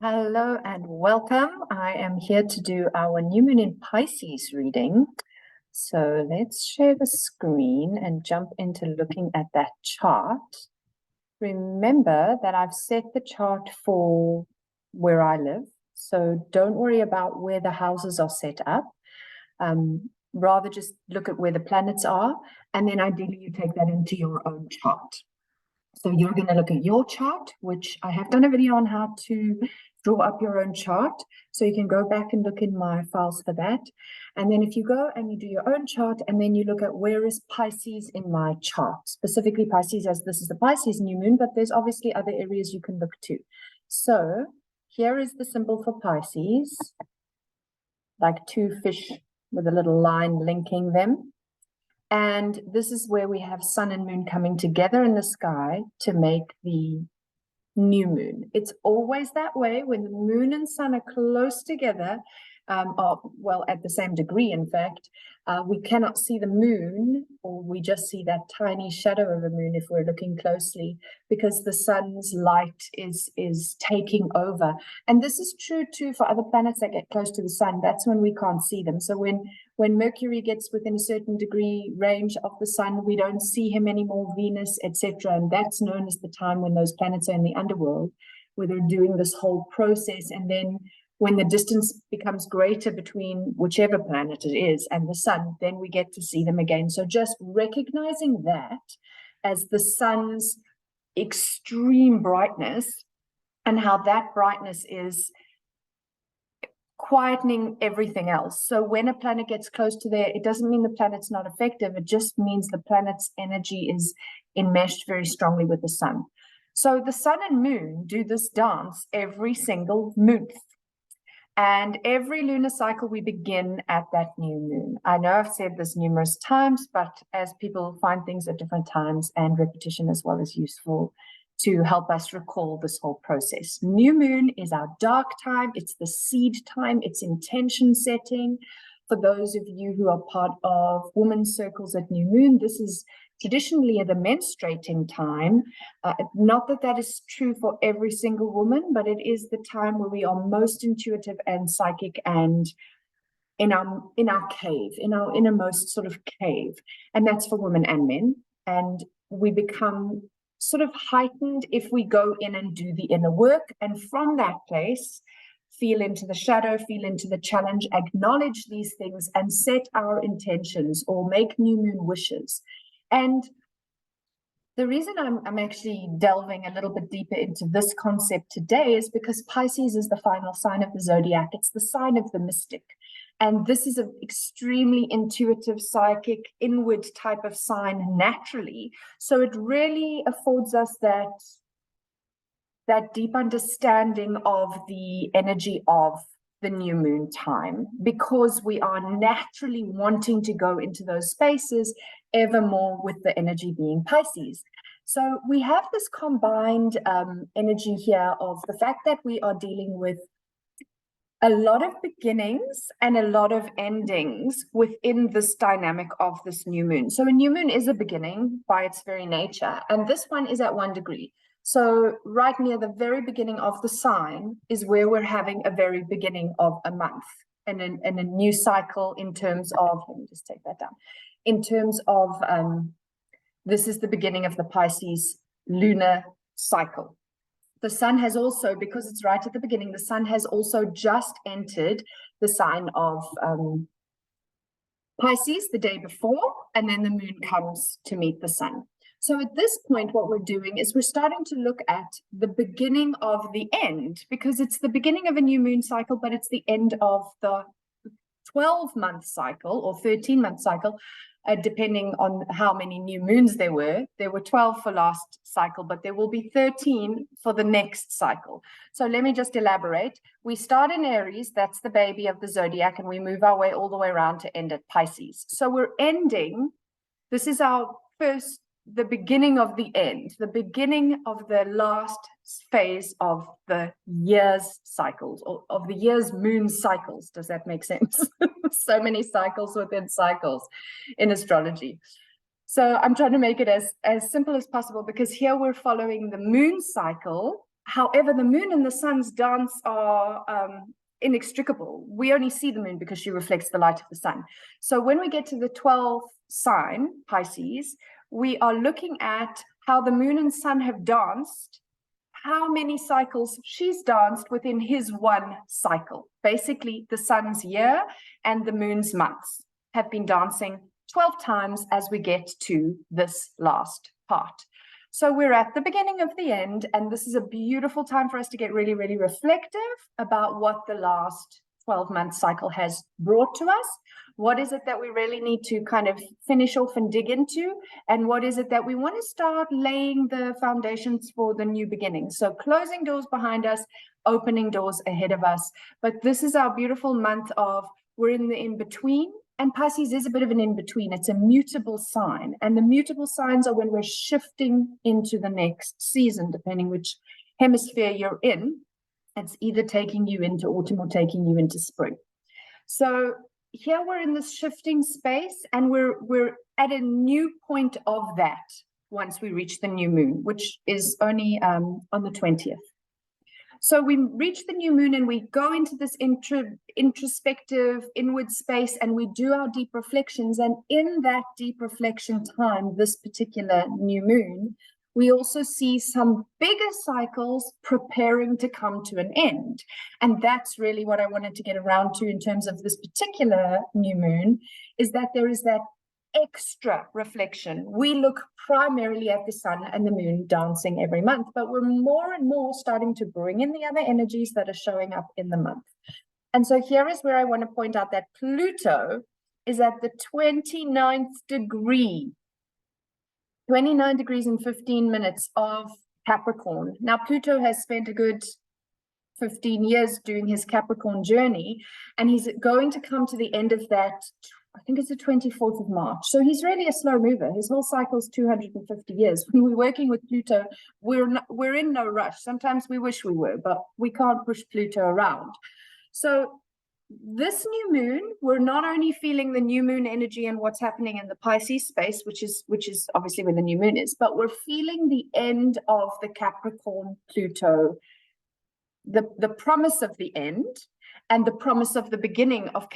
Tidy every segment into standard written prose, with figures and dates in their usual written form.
Hello and welcome. I am here to do our new moon in Pisces reading. So let's share the screen and jump into looking at that chart. Remember that I've set the chart for where I live, so don't worry about where the houses are set up. Rather just look at where the planets are, and then ideally you take that into your own chart. So you're going to look at your chart, which I have done a video on how to draw up your own chart. So you can go back and look in my files for that. And then if you go and you do your own chart, and then you look at where is Pisces in my chart, specifically Pisces, as this is the Pisces new moon, but there's obviously other areas you can look to. So here is the symbol for Pisces, like two fish with a little line linking them. And this is where we have sun and moon coming together in the sky to make the new moon. It's always that way when the moon and sun are close together, well, at the same degree, in fact. We cannot see the moon, or we just see that tiny shadow of the moon if we're looking closely, because the sun's light is taking over. And this is true too for other planets that get close to the sun. That's when we can't see them. So when Mercury gets within a certain degree range of the sun, we don't see him anymore, Venus, etc. And that's known as the time when those planets are in the underworld, where they're doing this whole process. And then when the distance becomes greater between whichever planet it is and the sun, then we get to see them again. So just recognizing that as the sun's extreme brightness, and how that brightness is quietening everything else. So when a planet gets close to there, it doesn't mean the planet's not effective. It just means the planet's energy is enmeshed very strongly with the sun. So the sun and moon do this dance every single month. And every lunar cycle, we begin at that new moon. I know I've said this numerous times, but as people find things at different times, and repetition as well is useful to help us recall this whole process. New moon is our dark time. It's the seed time. It's intention setting. For those of you who are part of women's circles at new moon, this is traditionally the menstruating time. Not that that is true for every single woman, but it is the time where we are most intuitive and psychic and in our cave, in our innermost sort of cave. And that's for women and men. And we become sort of heightened if we go in and do the inner work. And from that place, feel into the shadow, feel into the challenge, acknowledge these things and set our intentions or make new moon wishes. And the reason I'm actually delving a little bit deeper into this concept today is because Pisces is the final sign of the zodiac. It's the sign of the mystic. And this is an extremely intuitive, psychic, inward type of sign naturally. So it really affords us that deep understanding of the energy of the new moon time, because we are naturally wanting to go into those spaces ever more with the energy being Pisces. So we have this combined energy here of the fact that we are dealing with a lot of beginnings and a lot of endings within this dynamic of this new moon. So a new moon is a beginning by its very nature, and this one is at 1 degree. So right near the very beginning of the sign is where we're having a very beginning of a month and a new cycle in terms of, let me just take that down, in terms of, this is the beginning of the Pisces lunar cycle. The sun has also, because it's right at the beginning, the sun has also just entered the sign of Pisces the day before, and then the moon comes to meet the sun. So at this point, what we're doing is we're starting to look at the beginning of the end, because it's the beginning of a new moon cycle, but it's the end of the 12-month cycle or 13-month cycle, depending on how many new moons there were. There were 12 for last cycle, but there will be 13 for the next cycle. So let me just elaborate. We start in Aries, that's the baby of the zodiac, and we move our way all the way around to end at Pisces. So we're ending, this is our first, the beginning of the end, the beginning of the last phase of the year's cycles, or of the year's moon cycles. Does that make sense? So many cycles within cycles in astrology. So I'm trying to make it as simple as possible, because here we're following the moon cycle However, the moon and the sun's dance are inextricable. We only see the moon because she reflects the light of the sun. So when we get to the 12th sign, Pisces, we are looking at how the moon and sun have danced, how many cycles she's danced within his one cycle. Basically, the sun's year and the moon's months have been dancing 12 times as we get to this last part. So we're at the beginning of the end, and this is a beautiful time for us to get really, really reflective about what the last 12-month cycle has brought to us. What is it that we really need to kind of finish off and dig into? And what is it that we want to start laying the foundations for the new beginning? So closing doors behind us, opening doors ahead of us. But this is our beautiful month of, we're in the in-between. And Pisces is a bit of an in-between. It's a mutable sign. And the mutable signs are when we're shifting into the next season, depending which hemisphere you're in. It's either taking you into autumn or taking you into spring. So here we're in this shifting space, and we're at a new point of that once we reach the new moon, which is only on the 20th. So we reach the new moon and we go into this introspective inward space, and we do our deep reflections. And in that deep reflection time, this particular new moon, we also see some bigger cycles preparing to come to an end. And that's really what I wanted to get around to in terms of this particular new moon, is that there is that extra reflection. We look primarily at the sun and the moon dancing every month, but we're more and more starting to bring in the other energies that are showing up in the month. And so here is where I want to point out that Pluto is at the 29th degree. 29 degrees and 15 minutes of Capricorn. Now, Pluto has spent a good 15 years doing his Capricorn journey, and he's going to come to the end of that, I think it's the 24th of March. So he's really a slow mover. His whole cycle is 250 years. When we're working with Pluto, we're in no rush. Sometimes we wish we were, but we can't push Pluto around. So this new moon, we're not only feeling the new moon energy and what's happening in the Pisces space, which is obviously where the new moon is, but we're feeling the end of the Capricorn Pluto, the promise of the end and the promise of the beginning of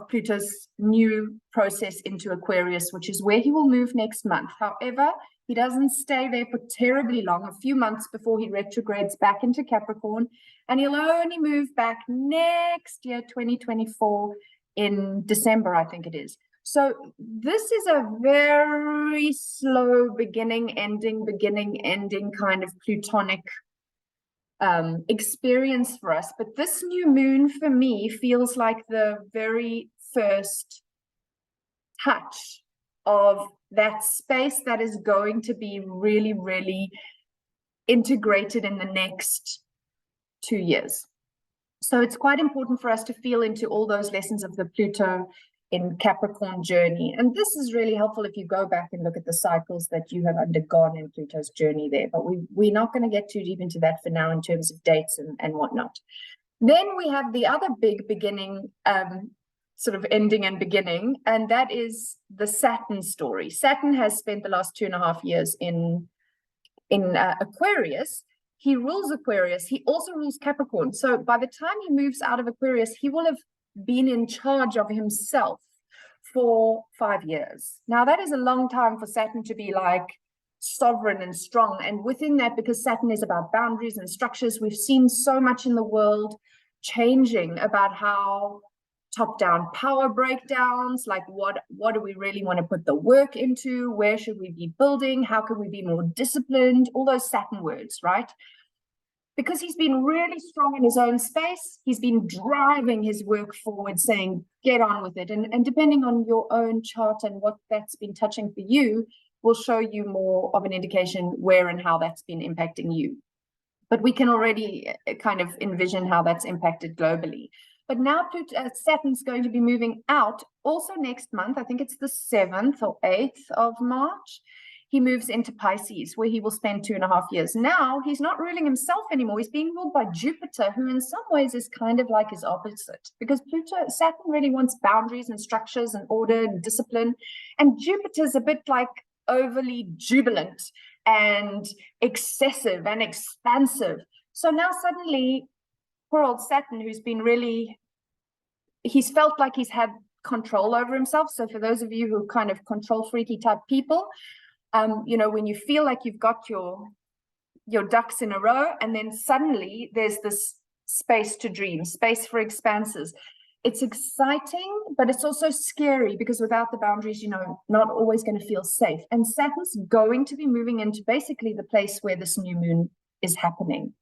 Pluto's new process into Aquarius, which is where he will move next month. However, he doesn't stay there for terribly long, a few months before he retrogrades back into Capricorn, and he'll only move back next year, 2024, in December, I think it is. So this is a very slow beginning, ending kind of Plutonic experience for us. But this new moon for me feels like the very first touch of that space that is going to be really, really integrated in the next 2 years. So it's quite important for us to feel into all those lessons of the Pluto in Capricorn journey. And this is really helpful if you go back and look at the cycles that you have undergone in Pluto's journey there. But we're not going to get too deep into that for now in terms of dates and whatnot. Then we have the other big beginning, sort of ending and beginning, and that is the Saturn story. Saturn has spent the last 2.5 years in Aquarius. He rules Aquarius. He also rules Capricorn. So by the time he moves out of Aquarius, he will have been in charge of himself for 5 years. Now, that is a long time for Saturn to be like sovereign and strong. And within that, because Saturn is about boundaries and structures, we've seen so much in the world changing about how top-down power breakdowns, like what do we really want to put the work into? Where should we be building? How can we be more disciplined? All those Saturn words, right? Because he's been really strong in his own space, he's been driving his work forward, saying, get on with it. And depending on your own chart and what that's been touching for you, will show you more of an indication where and how that's been impacting you. But we can already kind of envision how that's impacted globally. But now Saturn's going to be moving out also next month. I think it's the 7th or 8th of March. He moves into Pisces, where he will spend 2.5 years. Now, he's not ruling himself anymore. He's being ruled by Jupiter, who in some ways is kind of like his opposite. Because Saturn really wants boundaries and structures and order and discipline. And Jupiter's a bit like overly jubilant and excessive and expansive. So now suddenly, poor old Saturn, who's been really, he's felt like he's had control over himself. So for those of you who are kind of control freaky type people, you know, when you feel like you've got your ducks in a row, and then suddenly there's this space to dream, space for expanses. It's exciting, but it's also scary, because without the boundaries, you know, not always going to feel safe. And Saturn's going to be moving into basically the place where this new moon is happening.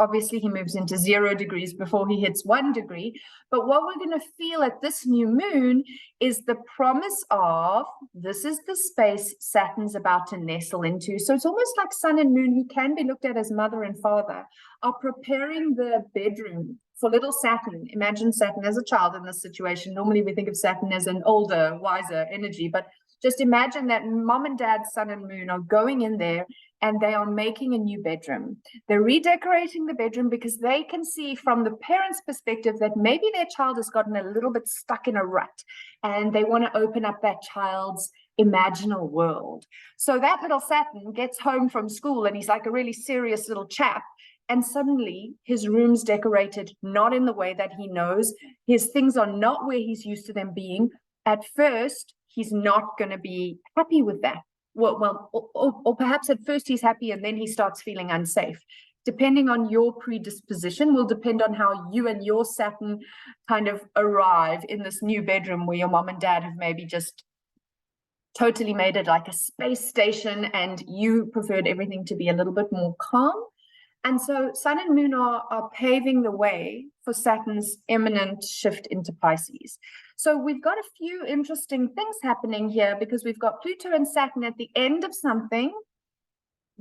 Obviously, he moves into 0 degrees before he hits 1 degree. But what we're going to feel at this new moon is the promise of, this is the space Saturn's about to nestle into. So it's almost like Sun and Moon, who can be looked at as mother and father, are preparing the bedroom for little Saturn. Imagine Saturn as a child in this situation. Normally we think of Saturn as an older, wiser energy, but just imagine that mom and dad, Sun and Moon, are going in there and they are making a new bedroom. They're redecorating the bedroom because they can see from the parents' perspective that maybe their child has gotten a little bit stuck in a rut, and they want to open up that child's imaginal world. So that little Saturn gets home from school and he's like a really serious little chap. And suddenly his room's decorated not in the way that he knows. His things are not where he's used to them being. At first, he's not going to be happy with that. Or perhaps at first he's happy and then he starts feeling unsafe. Depending on your predisposition will depend on how you and your Saturn kind of arrive in this new bedroom where your mom and dad have maybe just totally made it like a space station and you preferred everything to be a little bit more calm. And so Sun and Moon are paving the way for Saturn's imminent shift into Pisces. So we've got a few interesting things happening here, because we've got Pluto and Saturn at the end of something,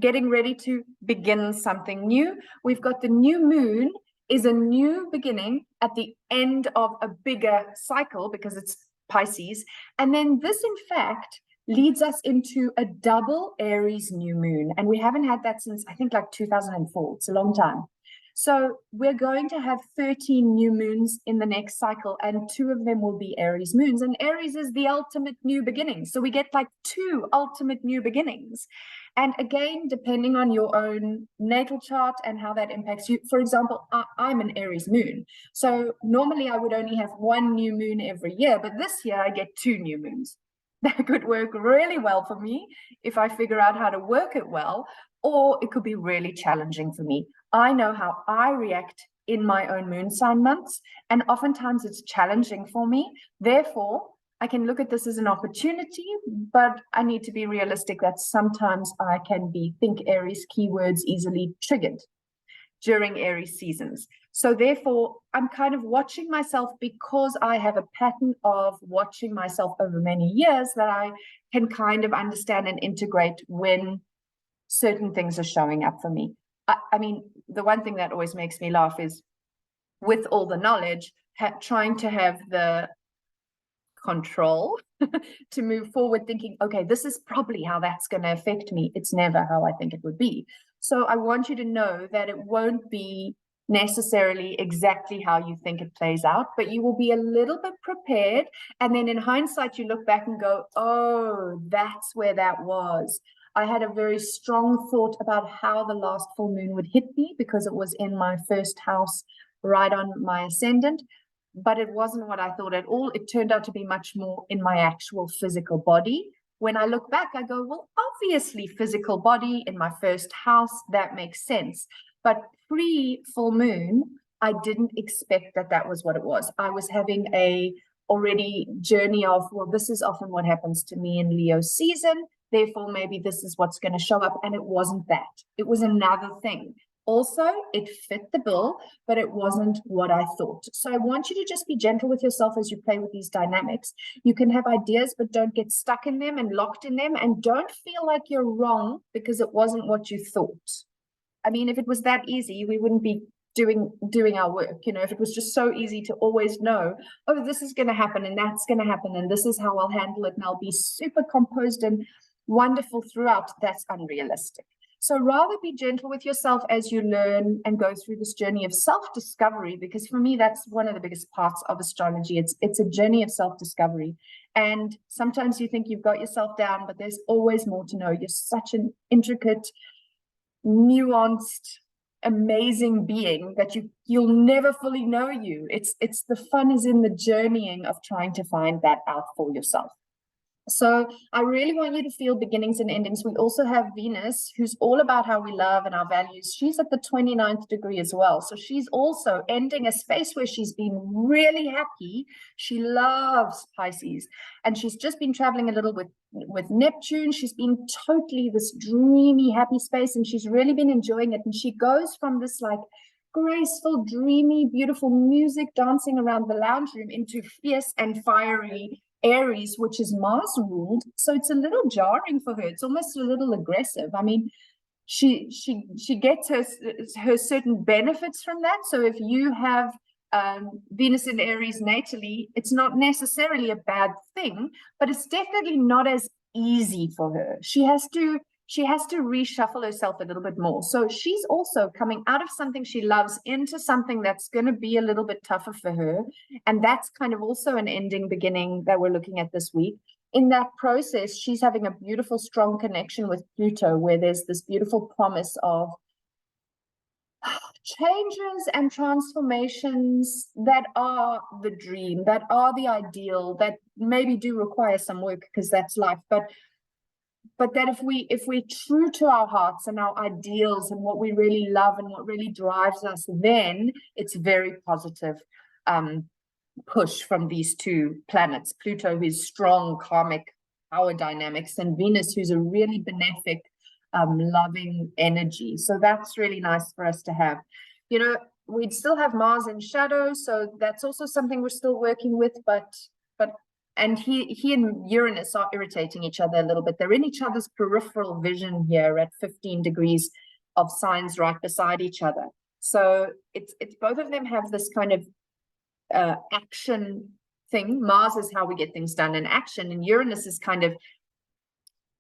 getting ready to begin something new. We've got the new moon is a new beginning at the end of a bigger cycle, because it's Pisces. And then this, in fact, leads us into a double Aries new moon. And we haven't had that since, I think, like 2004. It's a long time. So we're going to have 13 new moons in the next cycle, and 2 of them will be Aries moons. And Aries is the ultimate new beginning. So we get like 2 ultimate new beginnings. And again, depending on your own natal chart and how that impacts you. For example, I'm an Aries moon. So normally I would only have 1 new moon every year, but this year I get 2 new moons. That could work really well for me if I figure out how to work it well, or it could be really challenging for me. I know how I react in my own moon sign months, and oftentimes it's challenging for me. Therefore, I can look at this as an opportunity, but I need to be realistic that sometimes I can think Aries keywords easily triggered during Aries seasons. So therefore, I'm kind of watching myself, because I have a pattern of watching myself over many years, that I can kind of understand and integrate when certain things are showing up for me. I mean, the one thing that always makes me laugh is, with all the knowledge, trying to have the control to move forward, thinking, okay, this is probably how that's going to affect me. It's never how I think it would be. So I want you to know that it won't be necessarily exactly how you think it plays out, but you will be a little bit prepared. And then in hindsight, you look back and go, oh, that's where that was. I had a very strong thought about how the last full moon would hit me, because it was in my first house, right on my ascendant. But it wasn't what I thought at all. It turned out to be much more in my actual physical body. When I look back, I go, well, obviously physical body in my first house, that makes sense. But pre-full moon, I didn't expect that that was what it was. I was having a already journey of, well, this is often what happens to me in Leo season. Therefore, maybe this is what's going to show up. And it wasn't that. It was another thing. Also, it fit the bill, but it wasn't what I thought. So I want you to just be gentle with yourself as you play with these dynamics. You can have ideas, but don't get stuck in them and locked in them. And don't feel like you're wrong because it wasn't what you thought. I mean, if it was that easy, we wouldn't be doing our work. You know, if it was just so easy to always know, oh, this is going to happen and that's going to happen and this is how I'll handle it and I'll be super composed and wonderful throughout, that's unrealistic. So rather be gentle with yourself as you learn and go through this journey of self-discovery, because for me, that's one of the biggest parts of astrology. It's a journey of self-discovery. And sometimes you think you've got yourself down, but there's always more to know. You're such an intricate, nuanced, amazing being that you'll never fully know you. It's the fun is in the journeying of trying to find that out for yourself. So I really want you to feel beginnings and endings. We also have Venus, who's all about how we love and our values. She's at the 29th degree as well. So she's also ending a space where she's been really happy. She loves Pisces. And she's just been traveling a little with Neptune. She's been totally this dreamy, happy space. And she's really been enjoying it. And she goes from this like graceful, dreamy, beautiful music dancing around the lounge room into fierce and fiery Aries, which is Mars ruled. So it's a little jarring for her. It's almost a little aggressive. I mean, she gets her certain benefits from that. So if you have Venus in Aries natally, it's not necessarily a bad thing, but it's definitely not as easy for her. She has to reshuffle herself a little bit more. So she's also coming out of something she loves into something that's going to be a little bit tougher for her. And that's kind of also an ending beginning that we're looking at this week. In that process, she's having a beautiful, strong connection with Pluto, where there's this beautiful promise of changes and transformations that are the dream, that are the ideal, that maybe do require some work because that's life. But that if we're true to our hearts and our ideals and what we really love and what really drives us, then it's very positive push from these two planets. Pluto, who's strong karmic power dynamics, and Venus, who's a really benefic, loving energy. So that's really nice for us to have. You know, we'd still have Mars in shadow, so that's also something we're still working with, and he and Uranus are irritating each other a little bit. They're in each other's peripheral vision here at 15 degrees of signs right beside each other. So it's both of them have this kind of action thing. Mars is how we get things done in action, and Uranus is kind of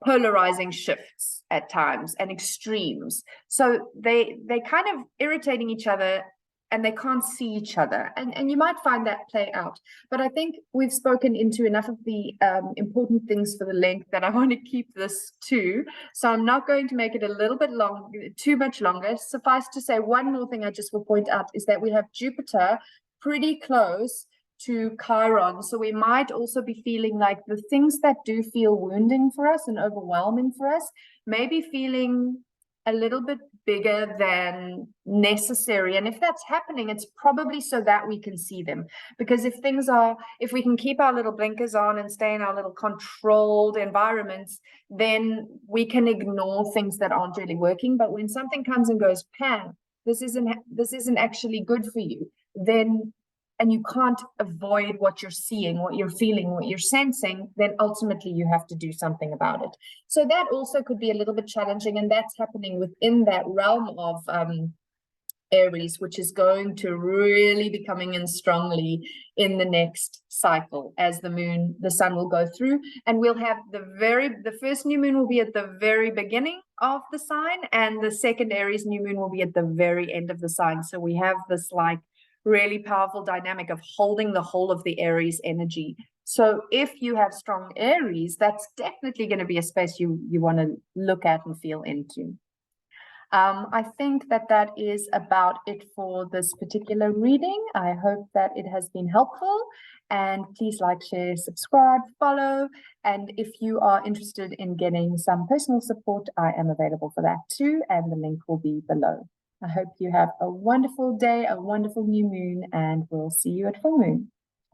polarizing shifts at times and extremes. So they kind of irritating each other, and they can't see each other. And you might find that play out. But I think we've spoken into enough of the important things for the length that I want to keep this to. So I'm not going to make it a little bit long, too much longer. Suffice to say, one more thing I just will point out is that we have Jupiter pretty close to Chiron. So we might also be feeling like the things that do feel wounding for us and overwhelming for us, maybe feeling a little bit bigger than necessary. And if that's happening, it's probably so that we can see them. Because if we can keep our little blinkers on and stay in our little controlled environments, then we can ignore things that aren't really working. But when something comes and goes, Pam, this isn't actually good for you, then, and you can't avoid what you're seeing, what you're feeling, what you're sensing, then ultimately you have to do something about it. So that also could be a little bit challenging, and that's happening within that realm of Aries, which is going to really be coming in strongly in the next cycle as the sun will go through, and we'll have the first new moon will be at the very beginning of the sign, and the second Aries new moon will be at the very end of the sign. So we have this like really powerful dynamic of holding the whole of the Aries energy. So if you have strong Aries, that's definitely going to be a space you want to look at and feel into. I think that is about it for this particular reading. I hope that it has been helpful, and please like, share, subscribe, follow. And if you are interested in getting some personal support, I am available for that too, and the link will be below. I hope you have a wonderful day, a wonderful new moon, and we'll see you at full moon.